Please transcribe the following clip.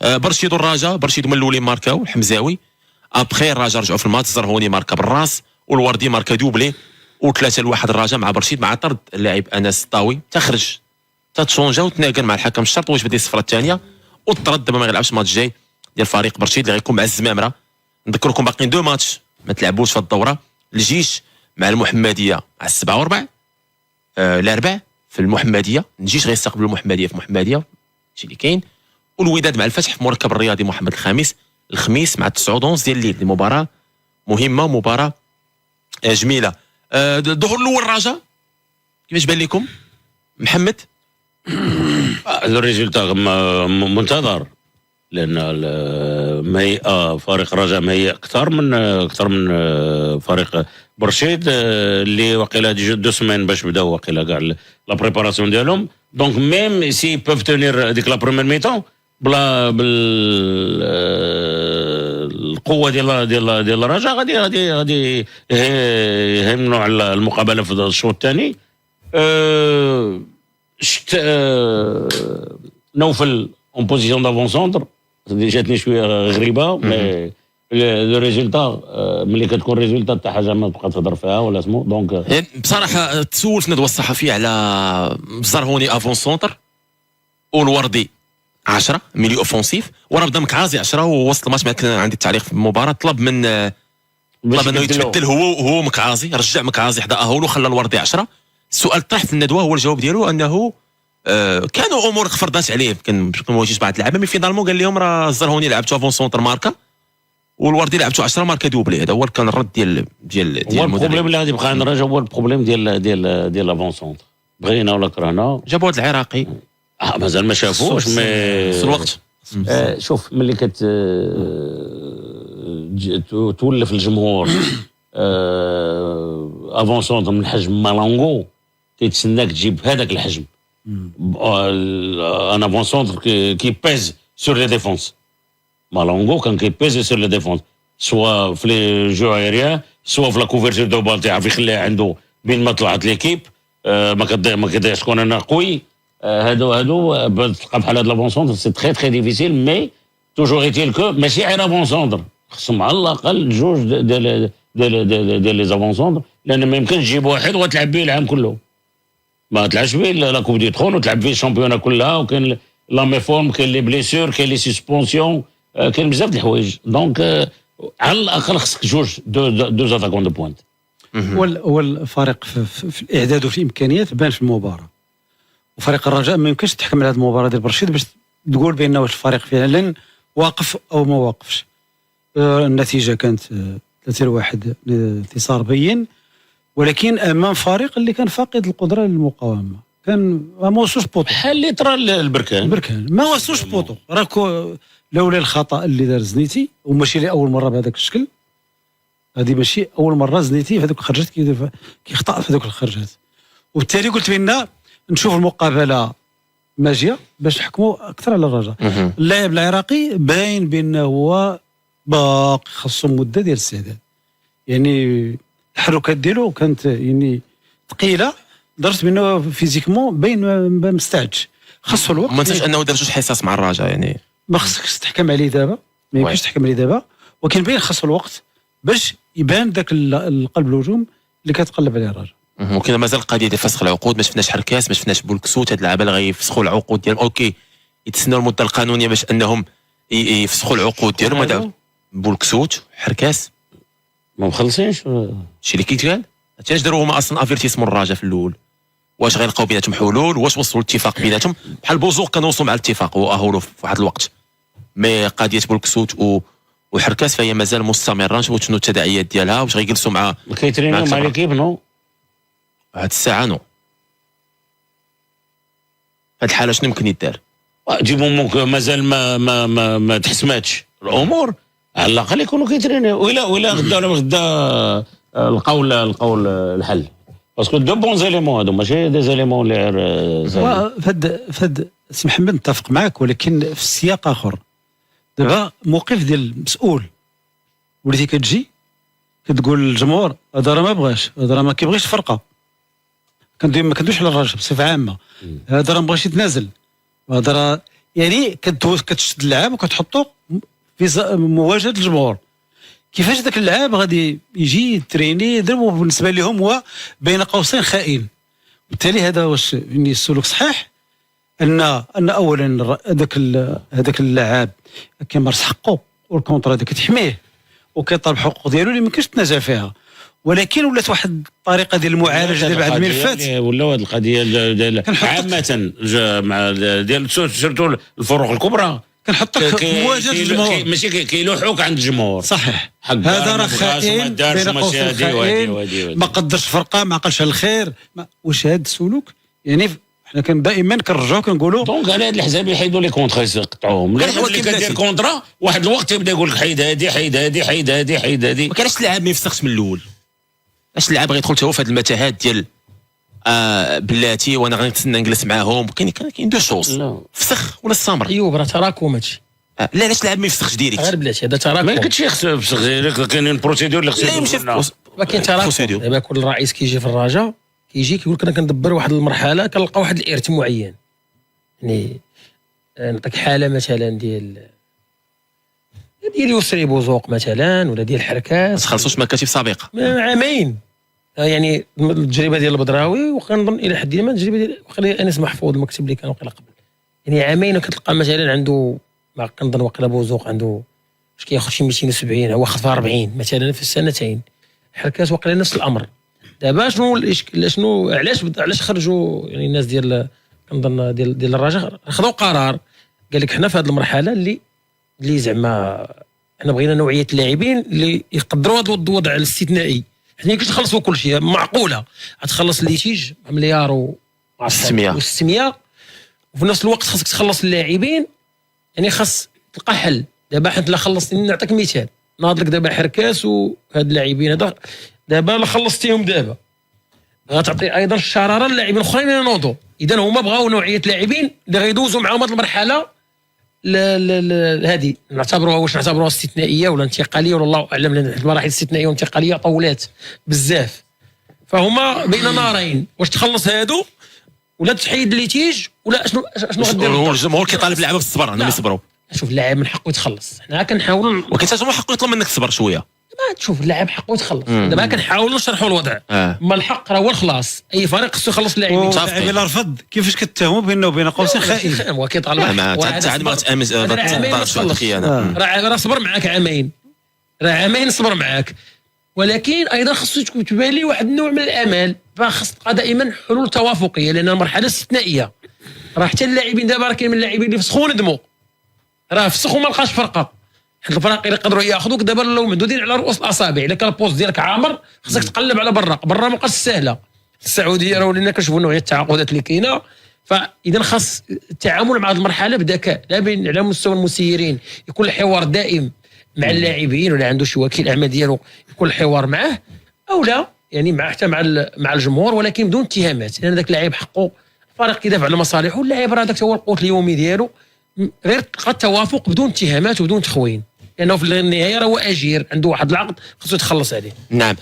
برشيد والرجاء، برشيد هما الاولين ماركاو الحمزاوي، ابخي الرجاء رجعوا في الماتش، الزرهوني ماركا بالراس والوردي ماركا دوبلي، و3-1 الرجاء مع برشيد مع طرد اللاعب انس الطاوي، تخرج تتشونجا وتناقل مع الحكم الشرط واش بدي الصفره الثانيه وطرد. دابا ما غيلعبش الماتش الجاي ديال فريق برشيد اللي غيكون مع الزمامره. نذكركم باقيين 2 ماتش ما تلعبوش في الدوره، الجيش مع المحمديه على 7 و4 الاربع في المحمديه، الجيش غيستقبل المحمديه في المحمديه هادشي اللي كاين، والوداد مع الفتح في مركب الرياضي محمد الخميس مع 9:11 ديال الليل. مباراه مهمه، مباراه جميله. الظهور الاول الرجاء كيفاش بان لكم محمد؟ الريزلتا منتظر، لان فريق الرجاء مهيئ اكثر من فريق برشيد اللي واقيلا دي 2 سيمين باش بداو واقيلا كاع لا بريباراسيون ديالهم. دونك ميم سي بوف تونير ديك لا بروميير ميتون بلا القوه ديال الرجاء غادي يهمنوا على المقابله في الشوط الثاني. نوفل اون بوزيسيون دافون سونتر جاتني شويه غريبه، مي لو ريزولتا ملي كتكون ريزولتا حتى حاجه ما تبقى تهضر فيها ولا سمو. دونك بصراحه تسولت ندوه الصحفيه على الزرهوني افون سونتر والوردي 10 ميليو اوفونسيف، وراه بدا مكعازي 10 ووسط الماتش ما كان عندي التعليق في المباراه، طلب انه يتبدل هو مكعازي، رجع مكعازي حدا اهول وخلى الوردي 10. السؤال طرح في الندوه هو الجواب ديالو انه كانوا امور خفردات عليه، كان مواجهش بعض اللعابه، مي فينالمون قال لهم راه الزرهوني لعبتو افون سونتر ماركا والوردي لعبتو 10 ماركا دوبلي. هذا هو كان الرد ديال هو البروبليم اللي غادي يبقى عند الرجاء، هو البروبليم ديال افون سونتر، بغينا ولا كرهنا. جابوا هذا العراقي مازال ما شافوش مي في الوقت. شوف ملي تولف الجمهور افون سونتر من حجم مالونغو تيتسناك تجيب هذاك الحجم. ان افون سونتر كي بيز سور لي ديفونس، مالونغو كان كي بيز سور لي ديفونس سوا في لي جو ايريان سوا في لا كوفرتور دو بال تاعو يخليها عنده بين ما طلعت ليكيب. ما كيضيعش تكون انا قوي. هادو تلقى بحال هاد لافون سونتر سي تري تري ديفيسيل، مي توجور ايتيل كو ماشي غير افون سونتر، خصهم على الاقل جوج ديال لي زافون سونتر، لان ما يمكنش تجيب واحد وتلعب به العام كله. ما تلعبش به لا كوب دي ترون وتلعب به الشامبيونه كلها، وكاين لا ميفورم، كاين لي بليسور، كاين لي سسبونسيون، كاين بزاف د الحوايج. دونك على الاقل خصك جوج دو اتاكون دو بوينت. هو الفريق في الاعداد وفي الامكانيات بان في المباراه، وفريق الرجاء ما يمكنش تحكم على هذه المباراه ديال برشيد باش تقول بان واش الفريق فعلا واقف او ما واقفش. النتيجه كانت 3-1 انتصار بين، ولكن امام فريق اللي كان فاقد القدره للمقاومه، كان ما وصلش بوطو بحال اللي طرا البركان ما وصلش بوطو. راكو لولا الخطا اللي دار زنيتي، وماشي لاول مره بهذاك الشكل، هذه ماشي اول مره زنيتي في هذوك الخرجات كيخطا في هذوك الخرجات، وبالتالي قلت بان نشوف المقابله ماجيه باش نحكموا اكثر على الرجاء. اللاعب العراقي باين بانه هو باقي خاصو مده ديال الاستعداد، يعني التحركات ديالو كانت يعني ثقيله، درت بانه فيزيكمون باين ما مستعدش، خاصو الوقت. ما نساش انه دار جوج حصص مع الرجاء، يعني ما خصكش تحكم عليه دابا، ما يمكنش تحكم عليه دابا، ولكن باين خاصو الوقت باش يبان ذاك القلب الهجوم اللي كتقلب عليه الرجاء. وكاين مازال القضيه ديال فسخ العقود، ما شفناش حركاس، ما شفناش بولكسوت. هاد اللعابه اللي غيفسخوا العقود ديالهم اوكي يتسناو المده القانونيه باش انهم يفسخوا العقود ديالهم. هذا بولكسوت حركاس ما مخلصينش شي اللي كيتقال. علاش داروا هما اصلا افيرتيسمون الرجاء في الاول؟ واش غيلقاو بيناتهم حلول؟ واش وصلوا لاتفاق بيناتهم؟ بحال بوزوق كانوا وصلوا مع الاتفاق واهولوا في واحد الوقت، مي قضيه بولكسوت وحركاس فهي مازال مستمره. نشوفوا شنو التداعيات ديالها، واش غيجلسوا مع كيترينيو مع ليكيب. نو هاد الساعه نو. هاد الحاله شنو يمكن يدار؟ جيبوا ممكن مازال ما تحسماتش الامور، على الاقل يكونوا كيترينيو. ولا غدا ولا غدا القول الحل، باسكو دو بون زيليمون هادو ماشي دي زيليمون اللي غير فهاد سي محمد نتفق معك، ولكن في السياق اخر. دابا موقف ديال المسؤول وليتي كتجي كتقول للجمهور هذا راه ما بغاش، هذا راه ما كيبغيش الفرقه، ما كندويش على الرجل بصفه عامه، هذا راه ما بغاش يتنازل، هذا راه يعني كتشد اللاعب وكتحطو في مواجهه الجمهور. كيفاش ذاك اللاعب غادي يجي يتريني يضربوا بالنسبه لهم هو بين قوسين خائن. بالتالي هذا واش يعني السلوك صحيح ان اولا هذاك اللاعب كيمارس حقه والكونترا هذا كتحميه وكيطالب حقوق ديالو اللي ما يمكنش تنازع فيها، ولكن ولات واحد الطريقه ديال المعالجه ديال بعض الملفات. ولا هذه القضيه عامه مع ديال سيرتو الفروق الكبرى كنحطك في مواجهه الجمهور، ماشي كيلوحوك عند الجمهور. صحيح، هذا راه خائن بين قوسين خائن، ما قدرش فرقه، ما عقلش على الخير. واش هذا السلوك يعني حنا كان دائما كنرجعوا كنقولوا دونك على هاد الحساب يحيدوا لي كونترا يقطعوهم. لكن اللي كدير كونترا واحد الوقت يبدا يقول لك حيد هادي حيد هادي حيد هادي حيد هادي. ما كانش اللاعب ما يفسخش من الاول. اش اللاعب غيدخل حتى هو في هذه المتاهات ديال بلاتي وانا غنتسنى نجلس معاهم؟ كاين دو شوز، فسخ ولا السمر. ايوب راه تراكم هادشي. لا علاش اللاعب ما يفسخش ديريكت؟ غير بلاتي هذا تراكم. ما يمكنش يفسخ، كاينين بروسيدور اللي خصو يمشي. ما كاين تراكم. دابا كل رئيس كيجي في الرجاء كيجي كيقول لك انا كندبر واحد المرحله كنلقى واحد الارث معين. يعني نعطيك حاله مثلا ديال يسري بوزوق مثلا ولا ديال حركات. ما تخلصوش مكاتب سابقه عامين. يعني التجربه ديال البدراوي وكنظن الى حد ما التجربه ديال انس محفوظ المكتب اللي كان وقيلا قبل، يعني عامين وكتلقى مثلا عنده ما كنظن وقيلا بوزوق عنده واش كياخذ شي 270 هو خذ 40 مثلا في السنتين. حركات وقيلا نفس الامر. دابا شنو الاشكال؟ شنو علاش خرجوا يعني الناس ديال كنظن ديال الرجاء خذوا قرار قال لك حنا في هذه المرحله اللي زعما حنا بغينا نوعيه اللاعبين اللي يقدروا هذا الوضع الاستثنائي. حنا كنت تخلصوا كل شيء معقوله، غتخلص الليتيج مليار و 600 وفي نفس الوقت خاصك تخلص اللاعبين. يعني خاص تلقى حل. دابا حنا لا خلصتني نعطيك مثال ناض لك دابا حركاس وهاد اللاعبين هذا دابا لا خلصتيهم دابا غتعطي ايضا الشراره للاعبين الاخرين ينوضوا. اذا هما بغاو نوعيه لاعبين اللي غيدوزوا معاهم هذه المرحله هذه نعتبروها واش نعتبروها استثنائيه ولا انتقاليه ولا الله اعلم، لان المراحل الاستثنائيه والانتقاليه طولات بزاف. فهما بين نارين، واش تخلص هادو ولا تحيد الليتيج ولا شنو غدير؟ الجمهور كيطالب اللعابه بالصبر، عندهم يصبروا. شوف اللاعب من حقه يتخلص، حنا كنحاولوا ولكن حتى هو حقه يطلب منك تصبر شويه. ما تشوف اللاعب حقه يتخلص. دابا كنحاولوا نشرحوا الوضع. ما الحق راه هو الخلاص، اي فريق خصو يخلص اللاعبين. اللاعب الا رفض كيفاش كتهموا بينه وبين قوسين خائن؟ هو كيطالب عاد ما تامس راه صبر معاك عامين، راه عامين صبر معاك، ولكن ايضا خصو تبان لي واحد النوع من الامل. فخص تبقى دائما حلول توافقيه لان المرحله استثنائيه. راه حتى اللاعبين دابا راه كاين من اللاعبين اللي فسخوا وندموا، راه فسخوا ما لقاش فرقه. حيت الفرق اللي يقدروا ياخذوك دابا لو مدودين على رؤوس الاصابع. الا كان البوست ديالك عامر خصك تقلب على برا ما بقاش سهله. السعوديه راه ولينا كنشوفوا نوعيه التعاقدات اللي كاينه. فاذا خاص التعامل مع هذه المرحله بذكاء، لا بين على مستوى المسيرين يكون الحوار دائم مع اللاعبين، ولا عنده شي وكيل اعمال ديالو يكون الحوار معاه، او لا يعني حتى مع الجمهور، ولكن بدون اتهامات. لان ذاك اللاعب حقه الفريق كيدافع على مصالحه، اللاعب راه هذاك هو القوت اليومي ديالو. غير تلقى التوافق بدون اتهامات وبدون تخوين، لانه في النهايه راه هو اجير عنده واحد العقد خصو يتخلص عليه. نعم.